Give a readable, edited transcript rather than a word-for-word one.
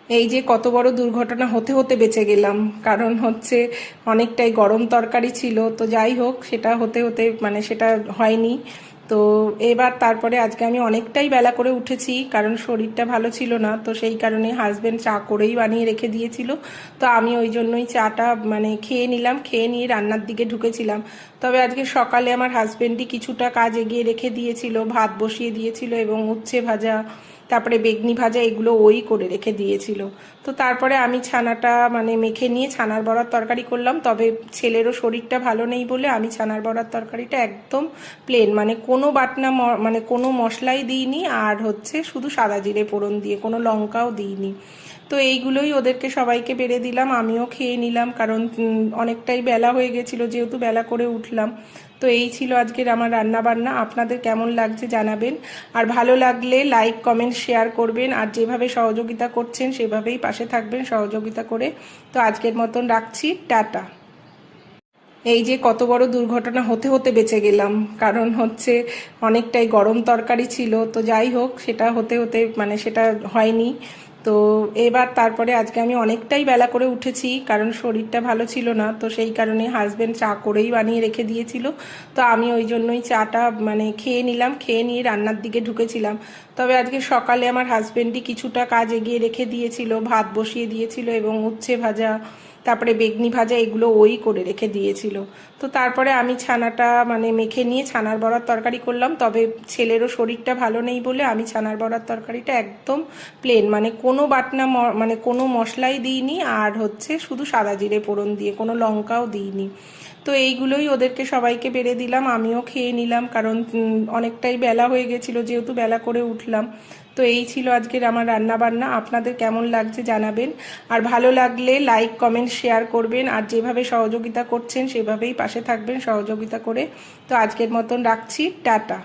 এই যে কত বড় দুর্ঘটনা হতে হতে বেঁচে গেলাম। কারণ হচ্ছে অনেকটাই গরম তরকারি ছিল, তো যাই হোক সেটা হতে হতে সেটা হয়নি। তো এবার তারপরে আজকে আমি অনেকটাই বেলা করে উঠেছি, কারণ শরীরটা ভালো ছিল না, তো সেই কারণে হাজবেন্ড চা করেই বানিয়ে রেখে দিয়েছিল। তো আমি ওই জন্যই চাটা খেয়ে নিলাম, খেয়ে নিয়ে রান্নার দিকে ঢুকেছিলাম। তবে আজকে সকালে আমার হাজবেন্ডই কিছুটা কাজ এগিয়ে রেখে দিয়েছিল, ভাত বসিয়ে দিয়েছিল এবং উচ্ছে ভাজা, তারপরে বেগনি ভাজা, এগুলো ওই করে রেখে দিয়েছিল। তো তারপরে আমি ছানাটা মেখে নিয়ে ছানার বড়ার তরকারি করলাম। তবে ছেলেরও শরীরটা ভালো নেই বলে আমি ছানার বড়ার তরকারিটা একদম প্লেন, কোনো বাটনা কোনো মশলাই দিইনি, আর হচ্ছে শুধু সাদা জিরে ফোড়ন দিয়ে, কোনো লঙ্কাও দিইনি। তো এইগুলোই ওদেরকে সবাইকে বেড়ে দিলাম, আমিও খেয়ে নিলাম, কারণ অনেকটাই বেলা হয়ে গেছিলো যেহেতু বেলা করে উঠলাম। তো এই ছিল আজকের আমার রান্না বান্না। আপনাদের কেমন লাগছে জানাবেন, আর ভালো লাগলে লাইক কমেন্ট শেয়ার করবেন, আর যেভাবে সহযোগিতা করছেন সেভাবেই পাশে থাকবেন সহযোগিতা করে। তো আজকের মতন রাখছি, টাটা। এই যে কত বড় দুর্ঘটনা হতে হতে বেঁচে গেলাম। কারণ হচ্ছে অনেকটাই গরম তরকারি ছিল, তো যাই হোক সেটা হতে হতে সেটা হয়নি। তো এবার তারপরে আজকে আমি অনেকটাই বেলা করে উঠেছি, কারণ শরীরটা ভালো ছিল না, তো সেই কারণে হাজবেন্ড চা করেই বানিয়ে রেখে দিয়েছিল। তো আমি ওই জন্যই চাটা খেয়ে নিলাম, খেয়ে নিয়ে রান্নার দিকে ঢুকেছিলাম। তবে আজকে সকালে আমার হাজবেন্ডই কিছুটা কাজ এগিয়ে রেখে দিয়েছিল, ভাত বসিয়ে দিয়েছিল এবং উচ্ছে ভাজা, তারপরে বেগনি ভাজা, এগুলো ওই করে রেখে দিয়েছিল। তো তারপরে আমি ছানাটা মেখে নিয়ে ছানার বড়ার তরকারি করলাম। তবে ছেলেরও শরীরটা ভালো নেই বলে আমি ছানার বড়ার তরকারিটা একদম প্লেন, কোনো বাটনা কোনো মশলাই দিইনি, আর হচ্ছে শুধু সাদা জিরে ফোড়ন দিয়ে, কোনো লঙ্কাও দিইনি। তো এইগুলোই ওদেরকে সবাইকে বেড়ে দিলাম, আমিও খেয়ে নিলাম, কারণ অনেকটাই বেলা হয়ে গেছিলো যেহেতু বেলা করে উঠলাম। তো এই ছিল আজকের আমার রান্না বান্না। আপনাদের কেমন লাগছে জানাবেন, আর ভালো লাগলে লাইক কমেন্ট শেয়ার করবেন, আর যেভাবে সহযোগিতা করছেন সেভাবেই পাশে থাকবেন সহযোগিতা করে। তো আজকের মতন রাখছি, টাটা।